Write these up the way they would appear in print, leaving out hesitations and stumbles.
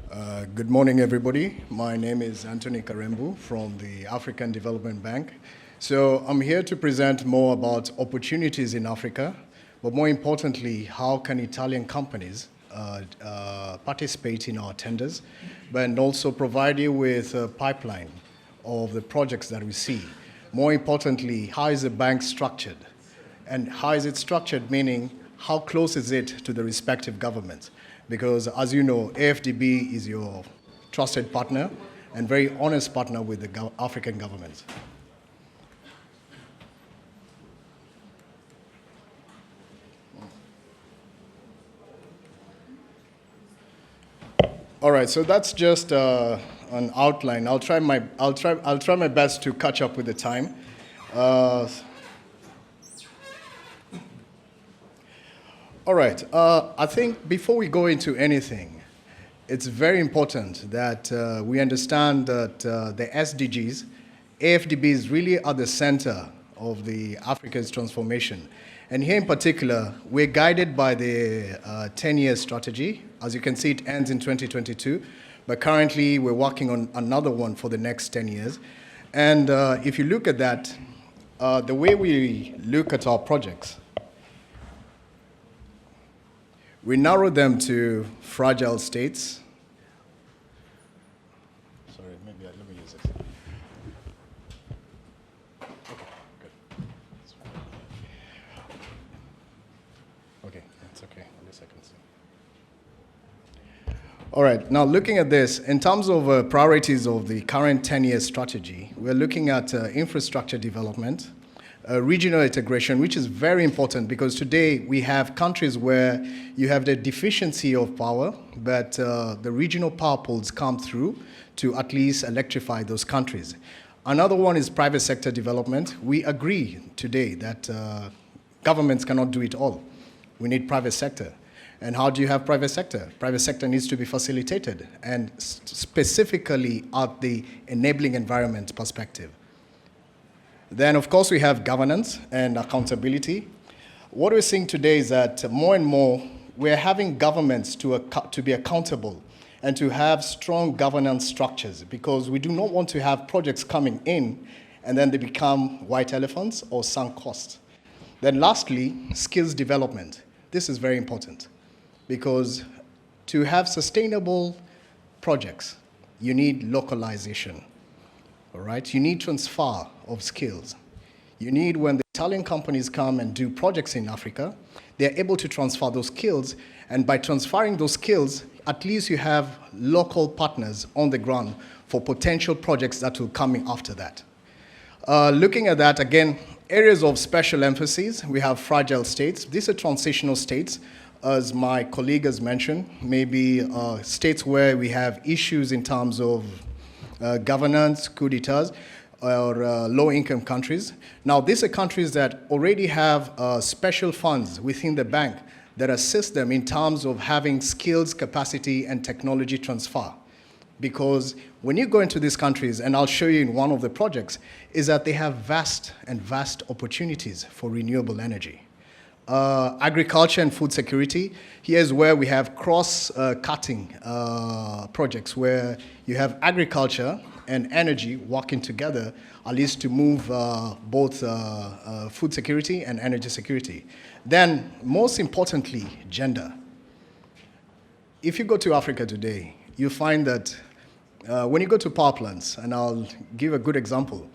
Good morning, everybody. My name is Anthony Karembu from the African Development Bank. So I'm here to present more about opportunities in Africa, but more importantly, how can Italian companies participate in our tenders, but also provide you with a pipeline of the projects that we see. More importantly, how is the bank structured? And how is it structured, meaning how close is it to the respective governments? Because as you know, AfDB is your trusted partner and very honest partner with the African governments. All right, so that's just an outline. I'll try my best to catch up with the time. All right, I think before we go into anything, it's very important that we understand that the SDGs, AfDB is really at the center of the Africa's transformation. And here in particular, we're guided by the 10-year strategy. As you can see, it ends in 2022, but currently we're working on another one for the next 10 years. And if you look at that, the way we look at our projects, we narrow them to fragile states. Sorry, maybe let me use this. Okay, good. Okay, that's okay. At least I can see. All right, now looking at this, in terms of priorities of the current 10-year strategy, we're looking at infrastructure development, regional integration, which is very important because today we have countries where you have the deficiency of power, but the regional power pools come through to at least electrify those countries. Another one is private sector development. We agree today that governments cannot do it all. We need private sector. And how do you have private sector? Private sector needs to be facilitated, and specifically at the enabling environment perspective. Then, of course, we have governance and accountability. What we're seeing today is that more and more, we're having governments to be accountable and to have strong governance structures, because we do not want to have projects coming in and then they become white elephants or sunk costs. Then lastly, skills development. This is very important, because to have sustainable projects, you need localization. All right, you need transfer of skills. You need, when the Italian companies come and do projects in Africa, they're able to transfer those skills, and by transferring those skills, at least you have local partners on the ground for potential projects that will come in after that. Looking at that, again, areas of special emphasis, we have fragile states. These are transitional states, as my colleague has mentioned, maybe states where we have issues in terms of governance, coup d'etats, or low-income countries. Now, these are countries that already have special funds within the bank that assist them in terms of having skills, capacity, and technology transfer. Because when you go into these countries, and I'll show you in one of the projects, is that they have vast opportunities for renewable energy. Agriculture and food security. Here's where we have cross-cutting projects where you have agriculture and energy working together, at least to move both food security and energy security. Then, most importantly, gender. If you go to Africa today, you find that when you go to power plants, and I'll give a good example,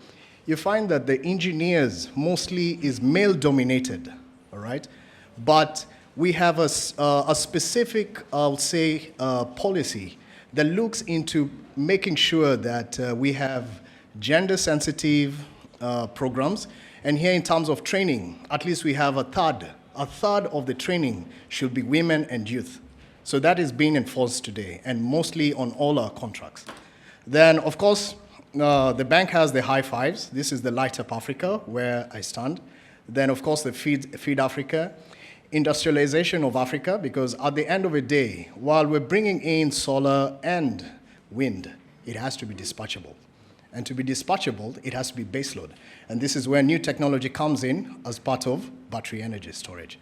you find that the engineers mostly is male-dominated. All right, but we have a specific, I'll say, policy that looks into making sure that we have gender-sensitive programs. And here, in terms of training, at least we have a third of the training should be women and youth. So that is being enforced today, and mostly on all our contracts. Then, of course, the bank has the high fives. This is the Light Up Africa, where I stand. Then, of course, the Feed Africa, industrialization of Africa, because at the end of the day, while we're bringing in solar and wind, it has to be dispatchable. And to be dispatchable, it has to be baseload. And this is where new technology comes in as part of battery energy storage.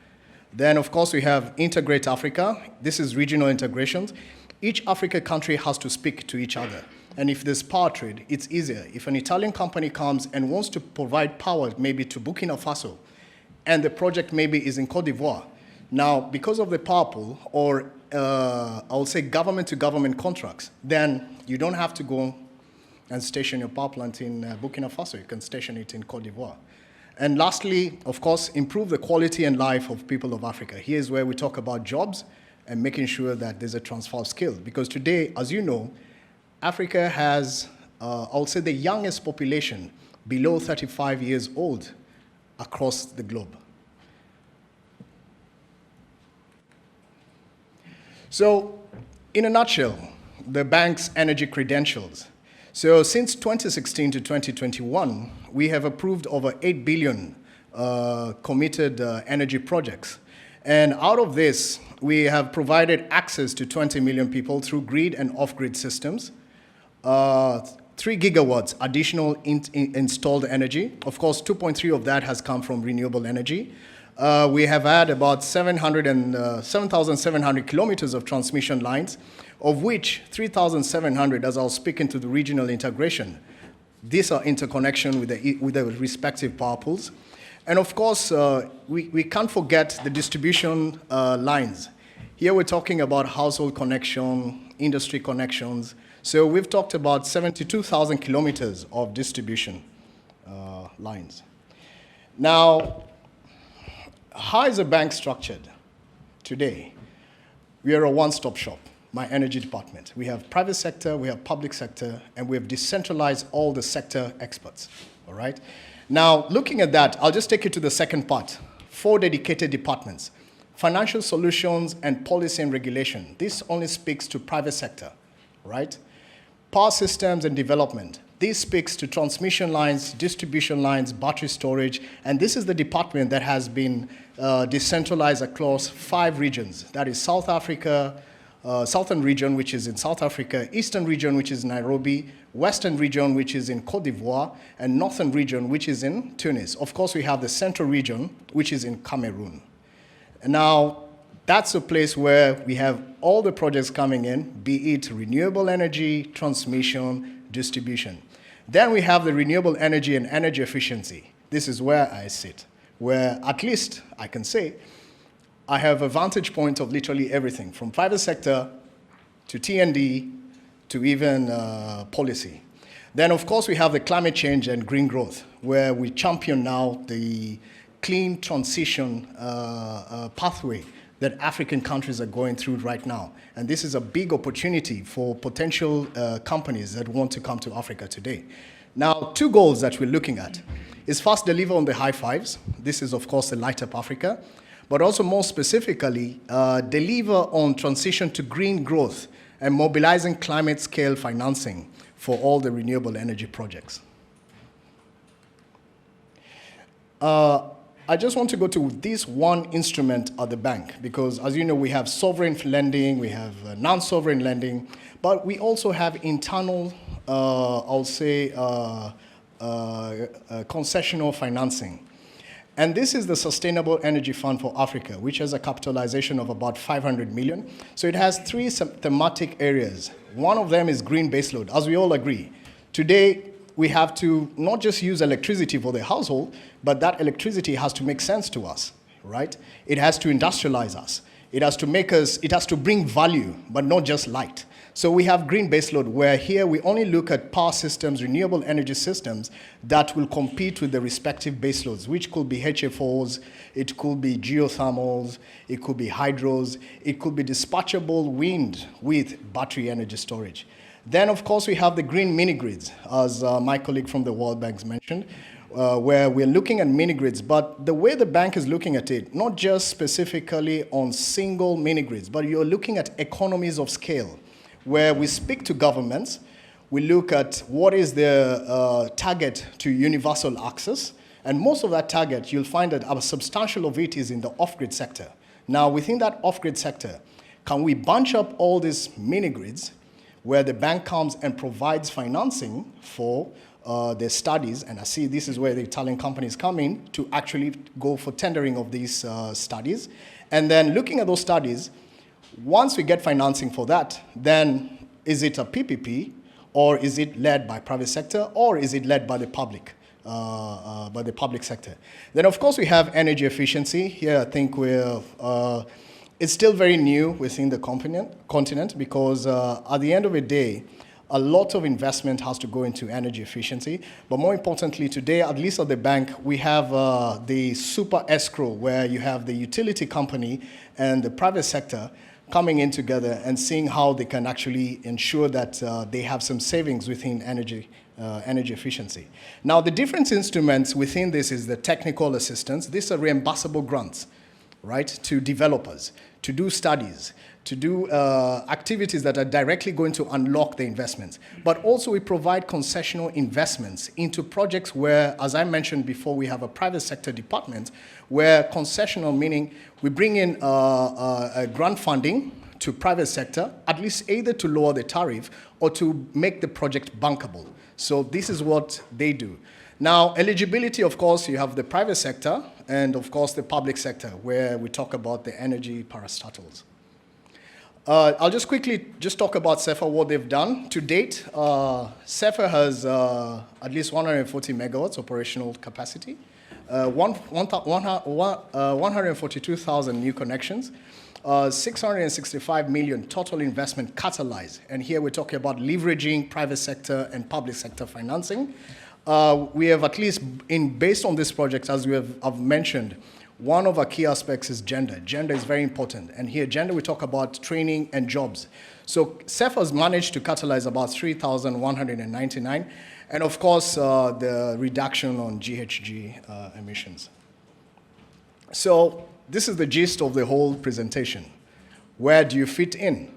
Then, of course, we have Integrate Africa. This is regional integrations. Each African country has to speak to each other. And if there's power trade, it's easier. If an Italian company comes and wants to provide power maybe to Burkina Faso, and the project maybe is in Cote d'Ivoire, now because of the power pool, or I would say government-to-government contracts, then you don't have to go and station your power plant in Burkina Faso. You can station it in Cote d'Ivoire. And lastly, of course, improve the quality and life of people of Africa. Here's where we talk about jobs and making sure that there's a transfer of skills. Because today, as you know, Africa has, I would say, the youngest population below 35 years old across the globe. So, in a nutshell, the bank's energy credentials. So, since 2016 to 2021, we have approved over 8 billion committed energy projects. And out of this, we have provided access to 20 million people through grid and off-grid systems. 3 gigawatts additional installed energy. Of course, 2.3 of that has come from renewable energy. We have had about 7,700 kilometers of transmission lines, of which 3,700, as I was speaking to the regional integration, these are interconnection with the respective power pools. And of course, we can't forget the distribution lines. Here we're talking about household connection, industry connections. So we've talked about 72,000 kilometers of distribution lines. Now, how is a bank structured today? We are a one-stop shop, my energy department. We have private sector, we have public sector, and we have decentralized all the sector experts, all right? Now, looking at that, I'll just take you to the second part. 4 dedicated departments: financial solutions and policy and regulation. This only speaks to private sector, right? Power systems and development. This speaks to transmission lines, distribution lines, battery storage, and this is the department that has been decentralized across 5 regions. That is South Africa, Southern region, which is in South Africa, Eastern region, which is Nairobi, Western region, which is in Cote d'Ivoire, and Northern region, which is in Tunis. Of course, we have the Central region, which is in Cameroon. And now, that's a place where we have all the projects coming in, be it renewable energy, transmission, distribution. Then we have the renewable energy and energy efficiency. This is where I sit, where at least I can say I have a vantage point of literally everything, from private sector to T&D to even policy. Then, of course, we have the climate change and green growth, where we champion now the clean transition pathway that African countries are going through right now. And this is a big opportunity for potential companies that want to come to Africa today. Now, 2 goals that we're looking at is first, deliver on the high fives. This is, of course, the Light Up Africa, but also more specifically, deliver on transition to green growth and mobilizing climate scale financing for all the renewable energy projects. I just want to go to this one instrument at the bank because, as you know, we have sovereign lending, we have non-sovereign lending, but we also have internal, I'll say, concessional financing. And this is the Sustainable Energy Fund for Africa, which has a capitalization of about 500 million. So it has 3 thematic areas. One of them is green baseload, as we all agree. Today, we have to not just use electricity for the household, but that electricity has to make sense to us, right? It has to industrialize us. It has to make us, it has to bring value, but not just light. So we have green baseload, where here we only look at power systems, renewable energy systems that will compete with the respective baseloads, which could be HFOs, it could be geothermals, it could be hydros, it could be dispatchable wind with battery energy storage. Then, of course, we have the green mini-grids, as my colleague from the World Bank mentioned, where we're looking at mini-grids. But the way the bank is looking at it, not just specifically on single mini-grids, but you're looking at economies of scale, where we speak to governments, we look at what is the target to universal access, and most of that target, you'll find that a substantial of it is in the off-grid sector. Now, within that off-grid sector, can we bunch up all these mini-grids where the bank comes and provides financing for their studies, and I see this is where the Italian companies come in to actually go for tendering of these studies. And then looking at those studies, Once we get financing for that, then is it a PPP, or is it led by private sector, or is it led by the public? By the public sector. Then, of course, we have energy efficiency. Here, I think it's still very new within the continent because at the end of the day, a lot of investment has to go into energy efficiency. But more importantly, today, at least at the bank, we have the super escrow, where you have the utility company and the private sector coming in together and seeing how they can actually ensure that they have some savings within energy efficiency. Now, the different instruments within this is the technical assistance. These are reimbursable grants, right, to developers, to do studies, to do activities that are directly going to unlock the investments. But also we provide concessional investments into projects where, as I mentioned before, we have a private sector department where concessional, meaning we bring in a grant funding to private sector, at least either to lower the tariff or to make the project bankable. So this is what they do. Now, eligibility, of course, you have the private sector and, of course, the public sector, where we talk about the energy parastatals. I'll just quickly talk about CEFA, what they've done. To date, CEFA has at least 140 megawatts operational capacity, 142,000 new connections, 665 million total investment catalyzed. And here we're talking about leveraging private sector and public sector financing. We have at least, based on this project, as I've mentioned, one of our key aspects is gender. Gender is very important. And here, gender, we talk about training and jobs. So CEF has managed to catalyze about 3,199. And of course, the reduction on GHG emissions. So this is the gist of the whole presentation. Where do you fit in?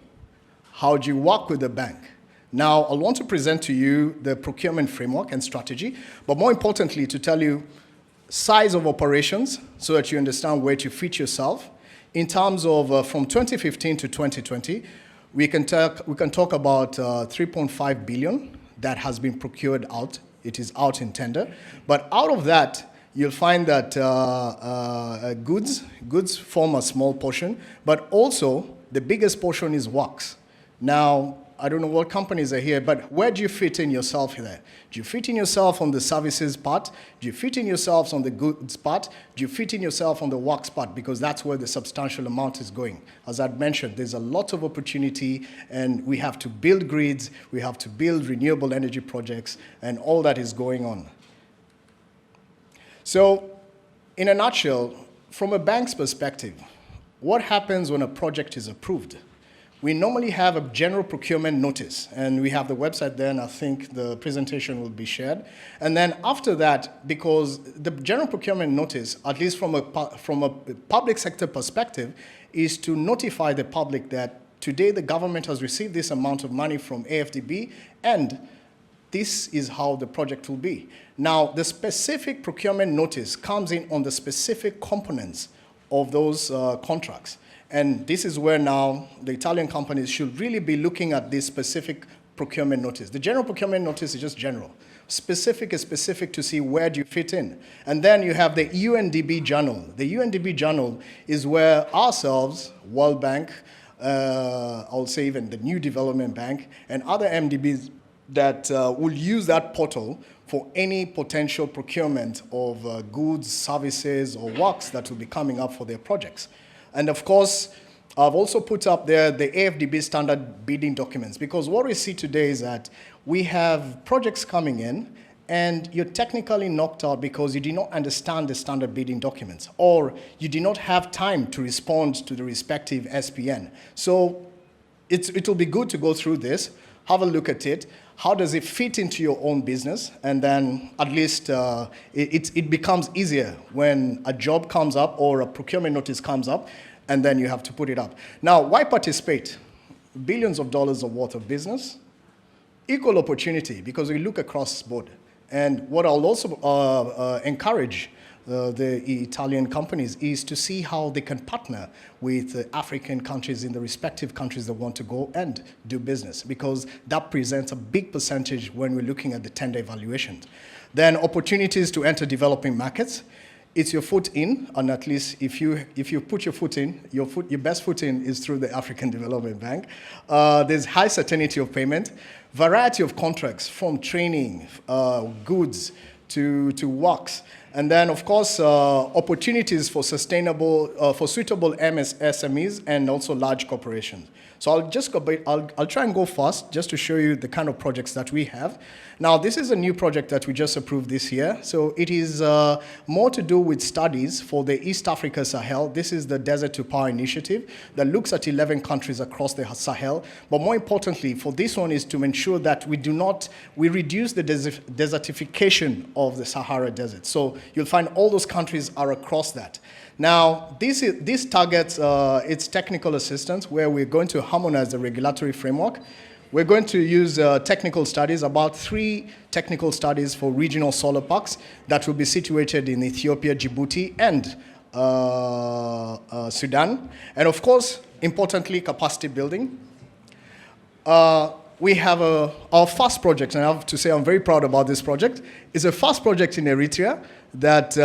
How do you work with the bank? Now, I want to present to you the procurement framework and strategy, but more importantly, to tell you size of operations so that you understand where to fit yourself. In terms of from 2015 to 2020, we can talk about 3.5 billion that has been procured out. It is out in tender. But out of that, you'll find that goods form a small portion, but also the biggest portion is works. Now, I don't know what companies are here, but where do you fit in yourself there? Do you fit in yourself on the services part? Do you fit in yourselves on the goods part? Do you fit in yourself on the works part? Because that's where the substantial amount is going. As I'd mentioned, there's a lot of opportunity, and we have to build grids, we have to build renewable energy projects, and all that is going on. So, in a nutshell, from a bank's perspective, what happens when a project is approved? We normally have a general procurement notice, and we have the website there, and I think the presentation will be shared. And then after that, because the general procurement notice, at least from a public sector perspective, is to notify the public that today the government has received this amount of money from AfDB, and this is how the project will be. Now, the specific procurement notice comes in on the specific components of those contracts. And this is where now the Italian companies should really be looking at this specific procurement notice. The general procurement notice is just general. Specific is specific to see where do you fit in. And then you have the UNDB journal. The UNDB journal is where ourselves, World Bank, I'll say even the New Development Bank, and other MDBs that will use that portal for any potential procurement of goods, services, or works that will be coming up for their projects. And of course, I've also put up there the AfDB standard bidding documents, because what we see today is that we have projects coming in and you're technically knocked out because you did not understand the standard bidding documents, or you did not have time to respond to the respective SPN. So it'll be good to go through this, have a look at it. How does it fit into your own business? And then at least it becomes easier when a job comes up or a procurement notice comes up, and then you have to put it up. Now, why participate? Billions of dollars of worth of business, equal opportunity, because we look across board. And what I'll also encourage the Italian companies is to see how they can partner with African countries in the respective countries that want to go and do business, because that presents a big percentage when we're looking at the tender evaluation. Then opportunities to enter developing markets. it's your foot in, and at least if you put your foot in, your best foot in is through the African Development Bank. There's high certainty of payment, variety of contracts from training, goods to works, and then of course opportunities for suitable SMEs and also large corporations. So I'll try and go fast just to show you the kind of projects that we have. Now, this is a new project that we just approved this year. So it is more to do with studies for the East Africa Sahel. This is the Desert to Power initiative that looks at 11 countries across the Sahel. But more importantly, for this one is to ensure that we reduce the desertification of the Sahara Desert. So you'll find all those countries are across that. Now, this targets its technical assistance, where we're going to harmonize the regulatory framework. We're going to use technical studies, about 3 technical studies for regional solar parks that will be situated in Ethiopia, Djibouti, and Sudan. And of course, importantly, capacity building. We have our first project, and I have to say I'm very proud about this project. It's a first project in Eritrea that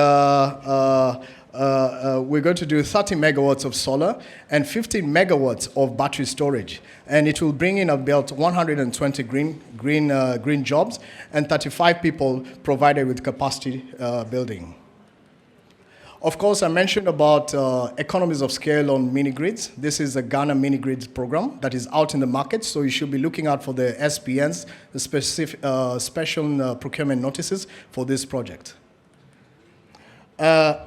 we're going to do 30 megawatts of solar and 15 megawatts of battery storage. And it will bring in about 120 green jobs and 35 people provided with capacity building. Of course, I mentioned about economies of scale on mini-grids. This is a Ghana mini-grids program that is out in the market, so you should be looking out for the SPNs, the special procurement notices for this project.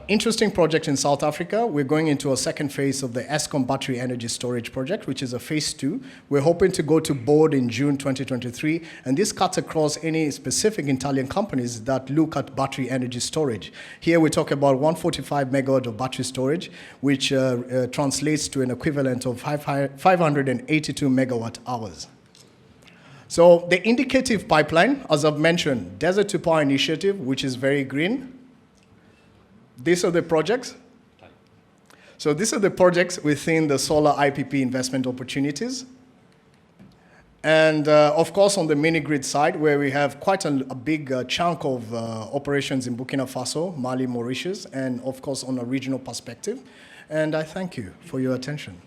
Interesting project in South Africa. We're going into a second phase of the Eskom Battery Energy Storage Project, which is a phase 2. We're hoping to go to board in June 2023, and this cuts across any specific Italian companies that look at battery energy storage. Here we talk about 145 megawatt of battery storage, which translates to an equivalent of 582 megawatt hours. So the indicative pipeline, as I've mentioned, Desert to Power initiative, which is very green. These are the projects. So these are the projects within the solar IPP investment opportunities. And of course, on the mini-grid side, where we have quite a big chunk of operations in Burkina Faso, Mali, Mauritius, and of course, on a regional perspective. And I thank you for your attention.